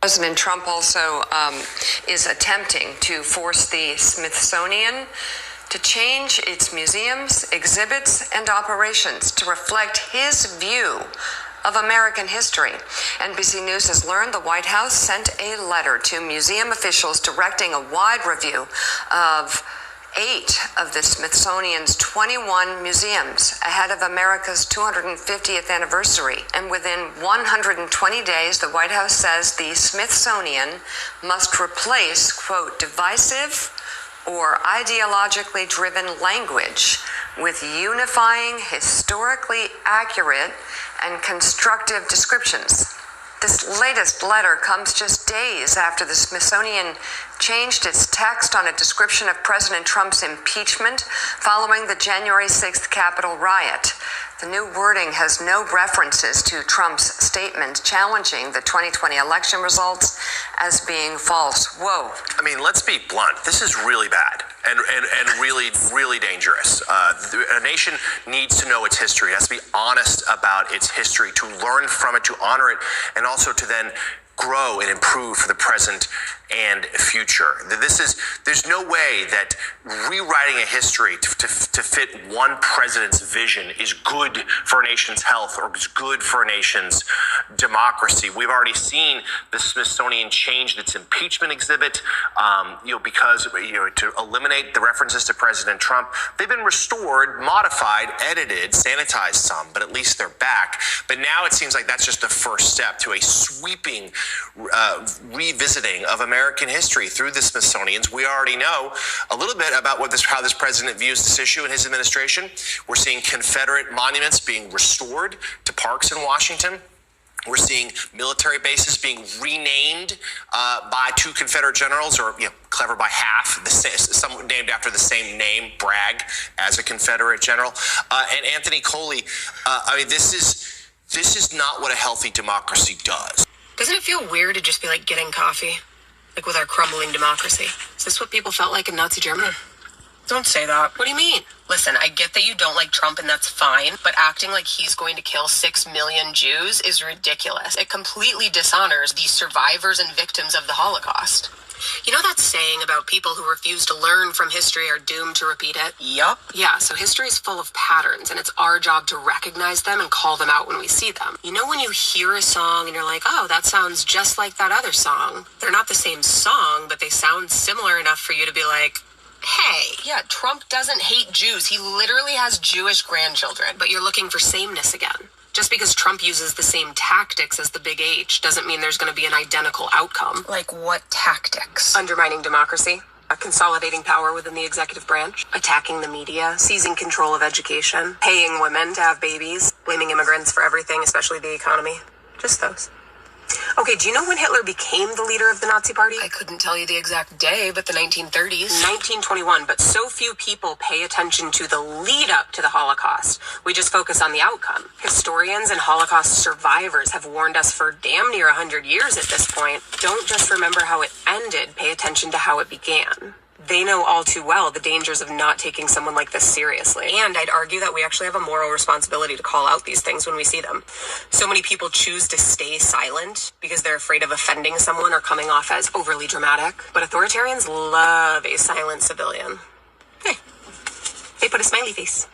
President Trump also is attempting to force the Smithsonian to change its museums, exhibits, and operations to reflect his view of American history. NBC News has learned the White House sent a letter to museum officials directing a wide review of 8 of the Smithsonian's 21 museums ahead of America's 250th anniversary. And within 120 days, the White House says the Smithsonian must replace, quote, divisive or ideologically driven language with unifying, historically accurate, and constructive descriptions. This latest letter comes just days after the Smithsonian changed its text on a description of President Trump's impeachment following the January 6th Capitol riot. The new wording has no references to Trump's statement challenging the 2020 election results as being false. Whoa. I mean, let's be blunt. This is really bad and really, really dangerous. A nation needs to know its history. It has to be honest about its history, to learn from it, to honor it, and also to then grow and improve for the present and future. There's no way that rewriting a history to fit one president's vision is good for a nation's health or is good for a nation's democracy. We've already seen the Smithsonian change its impeachment exhibit, because to eliminate the references to President Trump. They've been restored, modified, edited, sanitized some, but at least they're back. But now it seems like that's just the first step to a sweeping revisiting of American history through the Smithsonian's. We already know a little bit about how this president views this issue in his administration. We're seeing Confederate monuments being restored to parks in Washington. We're seeing military bases being renamed by 2 Confederate generals, or clever by half, some named after the same name, Bragg, as a Confederate general. And Anthony Coley, this is not what a healthy democracy does. Doesn't it feel weird to just be like getting coffee? Like with our crumbling democracy? Is this what people felt like in Nazi Germany? Don't say that. What do you mean? Listen, I get that you don't like Trump and that's fine, but acting like he's going to kill 6 million Jews is ridiculous. It completely dishonors the survivors and victims of the Holocaust. You know that saying about people who refuse to learn from history are doomed to repeat it? Yup. Yeah, so history is full of patterns, and it's our job to recognize them and call them out when we see them. You know when you hear a song and you're like, oh, that sounds just like that other song. They're not the same song, but they sound similar enough for you to be like, hey. Yeah, Trump doesn't hate Jews. He literally has Jewish grandchildren. But you're looking for sameness again. Just because Trump uses the same tactics as the big H doesn't mean there's going to be an identical outcome. Like what tactics? Undermining democracy, consolidating power within the executive branch, attacking the media, seizing control of education, paying women to have babies, blaming immigrants for everything, especially the economy. Just those. Okay, do you know when Hitler became the leader of the Nazi Party? I couldn't tell you the exact day, but the 1930s. 1921, but so few people pay attention to the lead up to the Holocaust. We just focus on the outcome. Historians and Holocaust survivors have warned us for damn near 100 years at this point. Don't just remember how it ended, pay attention to how it began. They know all too well the dangers of not taking someone like this seriously. And I'd argue that we actually have a moral responsibility to call out these things when we see them. So many people choose to stay silent because they're afraid of offending someone or coming off as overly dramatic. But authoritarians love a silent civilian. Hey, they put a smiley face.